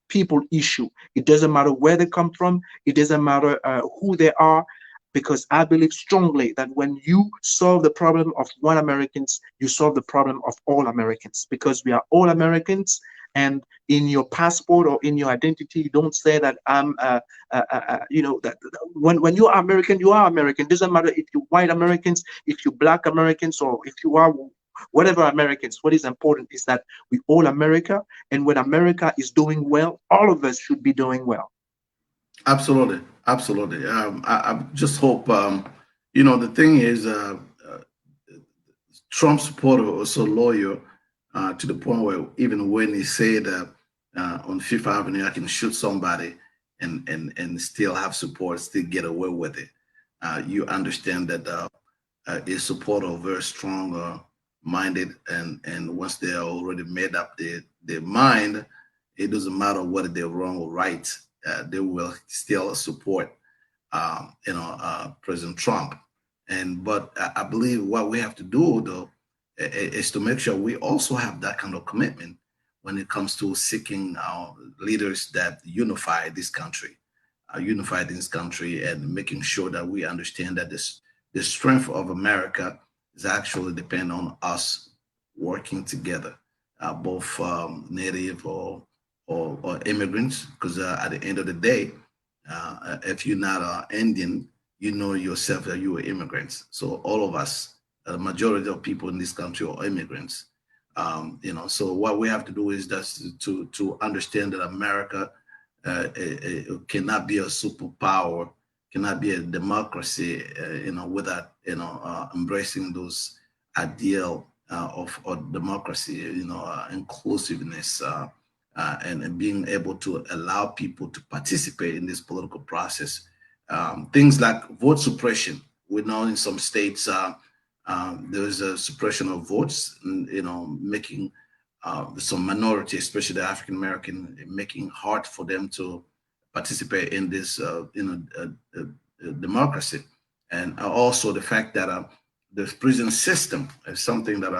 people issue. It doesn't matter where they come from. It doesn't matter who they are, because I believe strongly that when you solve the problem of one Americans, you solve the problem of all Americans, because we are all Americans. And in your passport or in your identity, you don't say that I'm, that when you are American, you are American. It doesn't matter if you're white Americans, if you're black Americans, or if you are whatever Americans. What is important is that we all America, and when America is doing well, all of us should be doing well. Absolutely, absolutely. I just hope, the thing is, Trump supporter or so loyal to the point where even when he said on Fifth Avenue, I can shoot somebody and still have support, still get away with it. You understand that his supporter are very strong minded, and once they're already made up their mind, it doesn't matter whether they're wrong or right. They will still support, President Trump. But I believe what we have to do though is to make sure we also have that kind of commitment when it comes to seeking our leaders that unify this country, and making sure that we understand that the strength of America is actually depend on us working together, both native or immigrants, because at the end of the day, if you're not Indian, you know yourself that you are immigrants. So all of us, the majority of people in this country are immigrants. So what we have to do is just to understand that America cannot be a superpower cannot be a democracy, without, embracing those ideal of democracy, inclusiveness, and being able to allow people to participate in this political process. Things like vote suppression. We know in some states there is a suppression of votes, and, making some minority, especially the African American, making hard for them to participate in this, democracy. And also the fact that the prison system is something that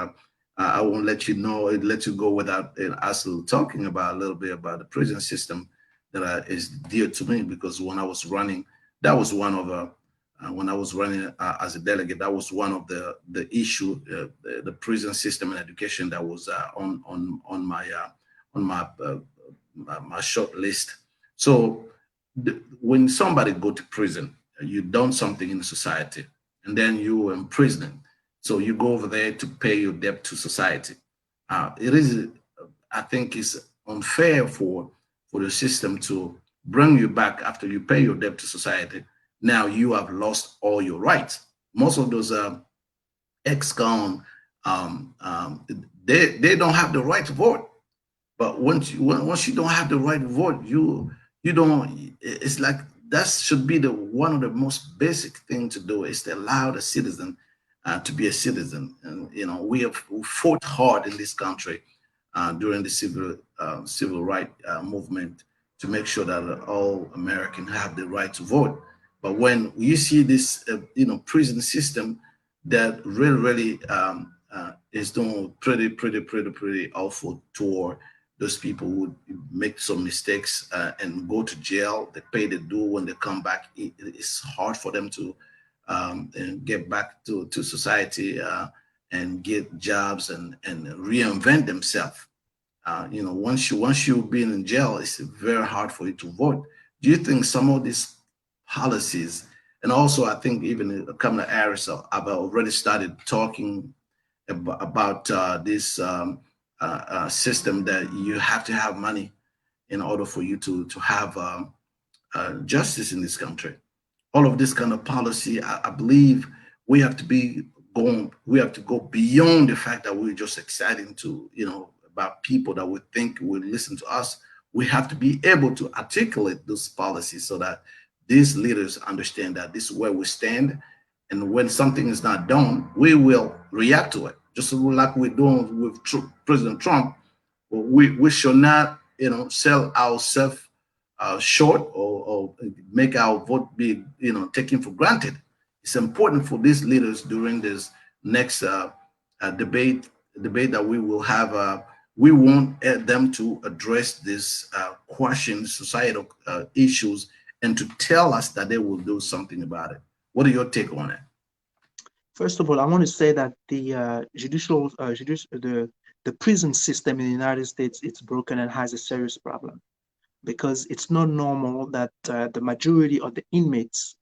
I won't let you know, let you go without us talking about a little bit about the prison system that is dear to me, because when I was running, that was one of when I was running as a delegate, that was one of the issue, the prison system and education that was on my short list. So when somebody go to prison, you done something in society, and then you in prison, so you go over there to pay your debt to society. It is, I think, it's unfair for the system to bring you back after you pay your debt to society. Now you have lost all your rights. Most of those ex-con, they don't have the right to vote. But once you don't have the right to vote, you don't. It's like that should be the one of the most basic thing to do, is to allow the citizen to be a citizen. And we have fought hard in this country during the civil right movement to make sure that all Americans have the right to vote. But when you see this, prison system that really is doing pretty awful toward those people who make some mistakes and go to jail. They pay the due. When they come back, it's hard for them to and get back to society and get jobs and reinvent themselves. Once you've been in jail, it's very hard for you to vote. Do you think some of these policies, and also I think even Kamala Harris have already started talking about this system that you have to have money in order for you to have justice in this country? All of this kind of policy, I believe we have to we have to go beyond the fact that we're just exciting to, about people that we think will listen to us. We have to be able to articulate those policies so that these leaders understand that this is where we stand. And when something is not done, we will react to it. Just like we're doing with President Trump, we should not, sell ourselves short or make our vote be, taken for granted. It's important for these leaders during this next debate that we will have. We want them to address this questions, societal issues, and to tell us that they will do something about it. What are your take on it? First of all, I want to say that the the prison system in the United States, it's broken and has a serious problem, because it's not normal that the majority of the inmates,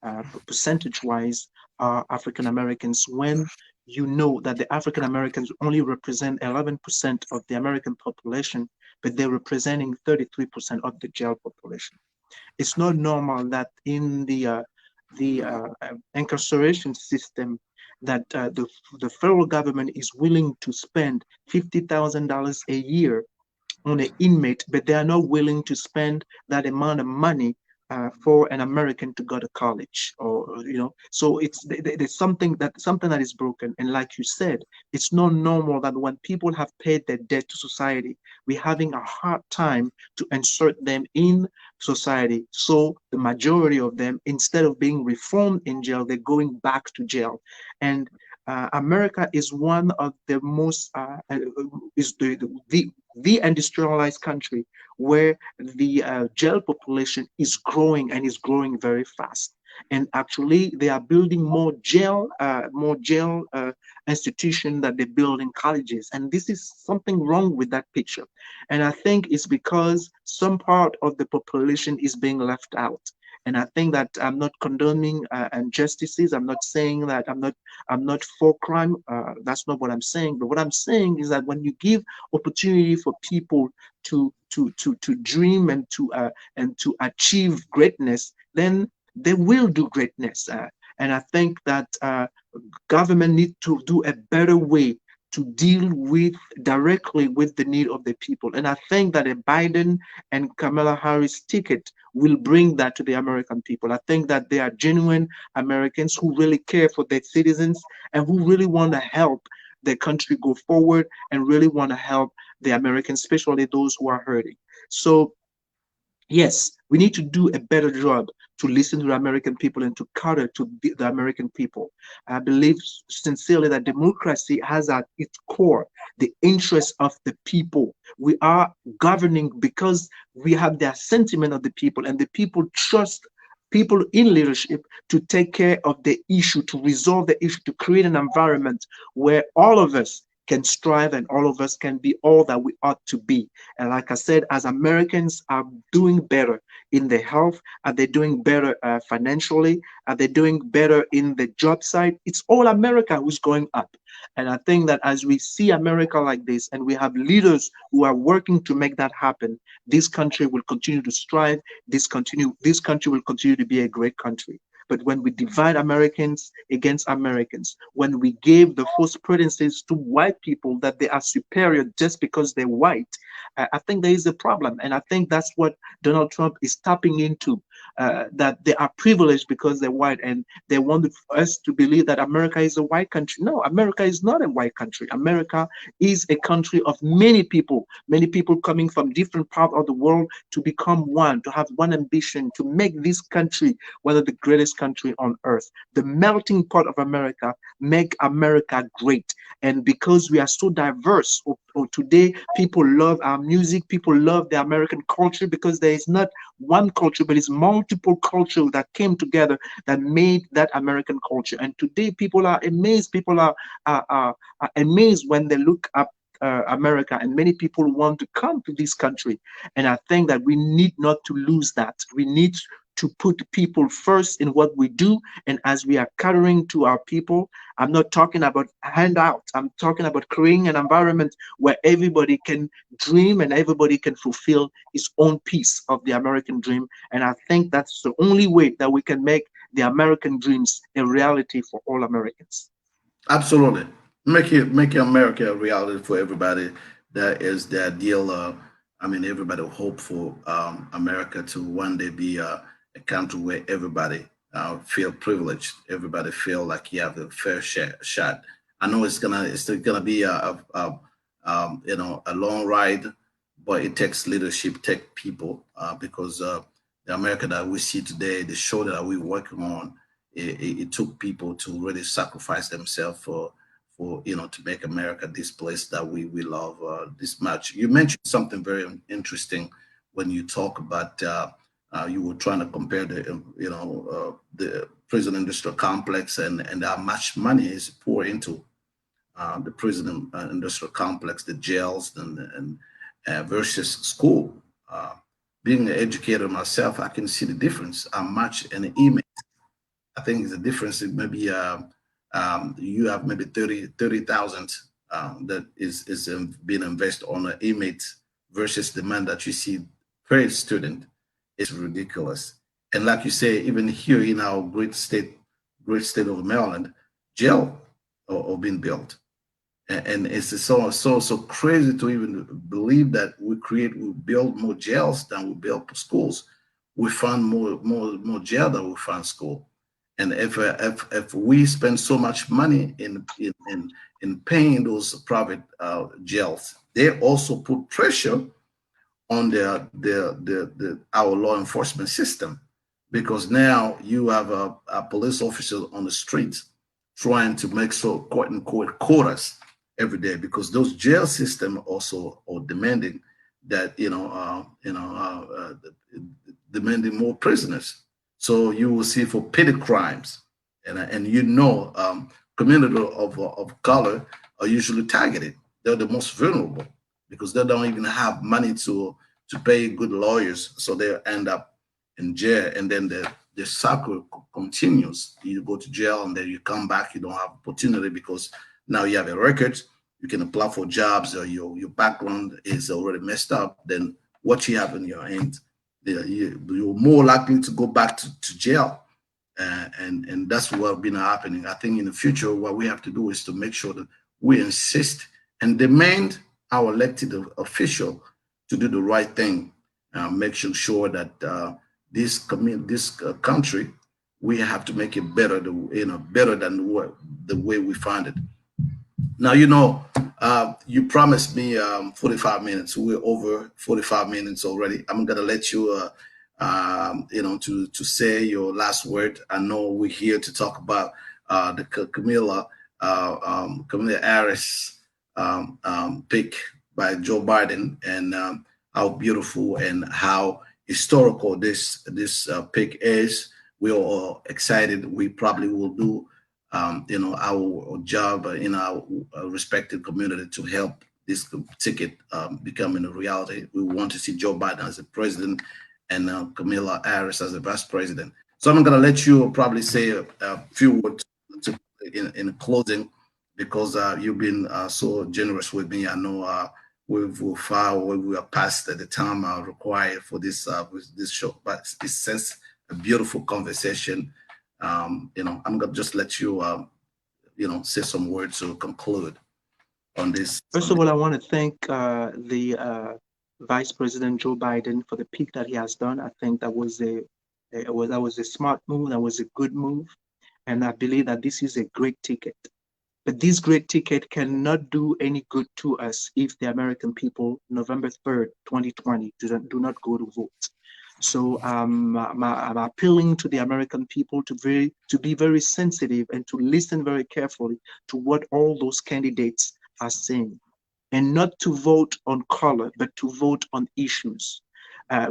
percentage-wise, are African Americans, when you know that the African Americans only represent 11% of the American population, but they're representing 33% of the jail population. It's not normal that in the incarceration system, that the federal government is willing to spend $50,000 a year on an inmate, but they are not willing to spend that amount of money for an American to go to college, or So there's something that is broken. And like you said, it's not normal that when people have paid their debt to society, we're having a hard time to insert them in society. So the majority of them, instead of being reformed in jail, they're going back to jail. And America is one of the most is the industrialized country where the jail population is growing, and is growing very fast. And actually, they are building more jail institutions that they build in colleges. And this is something wrong with that picture. And I think it's because some part of the population is being left out. And I think that I'm not condoning injustices. I'm not saying that I'm not for crime. That's not what I'm saying. But what I'm saying is that when you give opportunity for people to dream and to achieve greatness, then they will do greatness. And I think that government need to do a better way to deal with directly with the need of the people. And I think that a Biden and Kamala Harris ticket will bring that to the American people. I think that they are genuine Americans who really care for their citizens and who really want to help their country go forward and really want to help the Americans, especially those who are hurting. So yes, we need to do a better job to listen to the American people and to cater to the American people. I believe sincerely that democracy has at its core the interests of the people. We are governing because we have the sentiment of the people, and the people trust people in leadership to take care of the issue, to resolve the issue, to create an environment where all of us can strive and all of us can be all that we ought to be. And like I said, as Americans are doing better in their health, are they doing better financially, are they doing better in the job site? It's all America who's going up. And I think that as we see America like this and we have leaders who are working to make that happen, this country will continue to strive. This country will continue to be a great country. But when we divide Americans against Americans, when we give the false pretenses to white people that they are superior just because they're white, I think there is a problem. And I think that's what Donald Trump is tapping into, that they are privileged because they're white. And they want us to believe that America is a white country. No, America is not a white country. America is a country of many people coming from different parts of the world to become one, to have one ambition, to make this country one of the greatest country on earth. The melting pot of America make America great. And because we are so diverse, or today people love our music, people love the American culture, because there is not one culture, but it's multiple cultures that came together that made that American culture. And today people are amazed. People are amazed when they look up America, and many people want to come to this country. And I think that we need not to lose that. We need to put people first in what we do. And as we are catering to our people, I'm not talking about handout. I'm talking about creating an environment where everybody can dream and everybody can fulfill his own piece of the American dream. And I think that's the only way that we can make the American dreams a reality for all Americans. Absolutely. Make America a reality for everybody. That is the ideal. I mean, everybody hope for America to one day be a country where everybody feel privileged. Everybody feel like you have a fair shot. I know it's still gonna be a long ride, but it takes leadership, take people, because the America that we see today, the show that we're working on, it took people to really sacrifice themselves for to make America this place that we love this much. You mentioned something very interesting when you talk about you were trying to compare the prison industrial complex and how much money is poured into the prison industrial complex, the jails, and versus school. Being an educator myself, I can see the difference. How much an email, I think, is the difference. It maybe you have maybe 30,000 that is being invested on an inmate versus the man that you see per student. It's ridiculous. And like you say, even here in our great state of Maryland, jail are being built. And it's so crazy to even believe that we build more jails than we build schools. We fund more jail than we fund school. And if we spend so much money in paying those private jails, they also put pressure on our law enforcement system, because now you have a police officer on the streets trying to make so quote unquote quotas every day, because those jail system also are demanding that demanding more prisoners. So you will see for petty crimes, and community of color are usually targeted. They're the most vulnerable because they don't even have money to pay good lawyers, so they end up in jail, and then the cycle continues. You go to jail, and then you come back. You don't have opportunity because now you have a record. You can apply for jobs, or your background is already messed up. Then what you have in your hand, you're more likely to go back to jail. And that's what been happening. I think in the future, what we have to do is to make sure that we insist and demand our elected official to do the right thing, making sure that this country, we have to make it better, better than the way we find it. Now, you promised me 45 minutes. We're over 45 minutes already. I'm gonna let you, to say your last word. I know we're here to talk about the Kamala Harris pick by Joe Biden, and how beautiful and how historical this pick is. We're all excited. We probably will do our job in our respective community to help this ticket becoming a reality. We want to see Joe Biden as a president and Kamala Harris as a vice president. So I'm going to let you probably say a few words in closing, because you've been so generous with me. I know we are past the time required for this show, but it's such a beautiful conversation. I'm gonna just let you, say some words to conclude on this. First of all, I want to thank the Vice President Joe Biden for the pick that he has done. I think that was a smart move. That was a good move, and I believe that this is a great ticket. But this great ticket cannot do any good to us if the American people, November 3rd, 2020, do not go to vote. So I'm appealing to the American people to be very sensitive and to listen very carefully to what all those candidates are saying, and not to vote on color, but to vote on issues.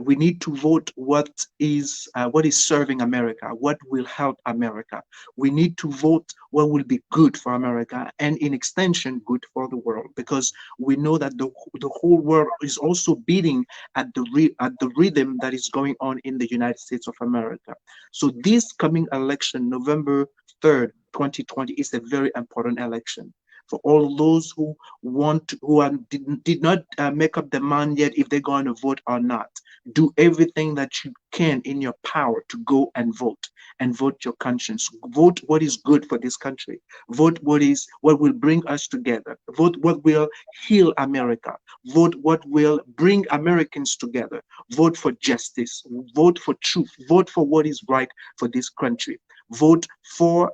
We need to vote what is serving America, what will help America. We need to vote what will be good for America, and in extension, good for the world, because we know that the whole world is also beating at the rhythm that is going on in the United States of America. So this coming election, November 3rd, 2020, is a very important election for all those who did not make up their mind yet if they're going to vote or not. Do everything that you can in your power to go and vote your conscience. Vote what is good for this country. Vote what will bring us together. Vote what will heal America. Vote what will bring Americans together. Vote for justice. Vote for truth. Vote for what is right for this country. Vote for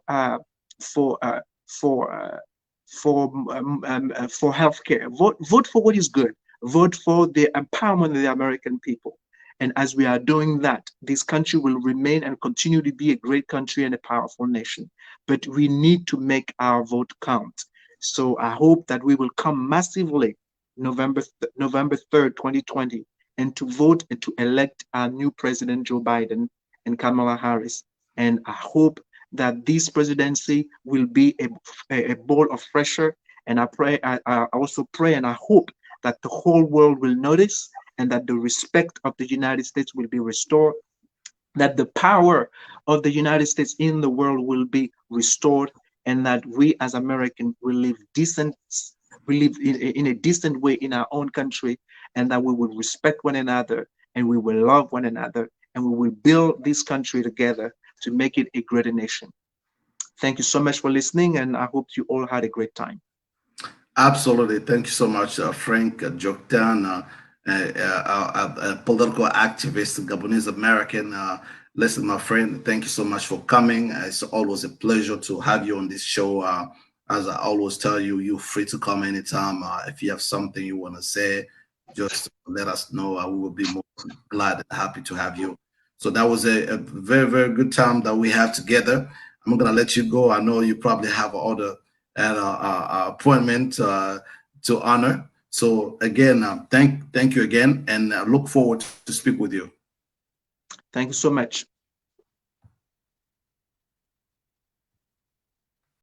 healthcare. Vote for what is good. Vote for the empowerment of the American people. And as we are doing that, this country will remain and continue to be a great country and a powerful nation. But we need to make our vote count. So I hope that we will come massively November 3rd, 2020, and to vote and to elect our new president, Joe Biden and Kamala Harris. And I hope that this presidency will be a bowl of fresh air. And I also pray and I hope that the whole world will notice, and that the respect of the United States will be restored, that the power of the United States in the world will be restored, and that we as Americans will live in a decent way in our own country, and that we will respect one another, and we will love one another, and we will build this country together to make it a greater nation. Thank you so much for listening, and I hope you all had a great time. Absolutely. Thank you so much, Frank Joktan, a political activist, Gabonese American. Listen, my friend, thank you so much for coming. It's always a pleasure to have you on this show. As I always tell you, you're free to come anytime. If you have something you want to say, just let us know. We will be more glad and happy to have you. So that was a very, very good time that we have together. I'm going to let you go. I know you probably have other appointment to honor. So again, thank you again, and look forward to speak with you. Thank you so much.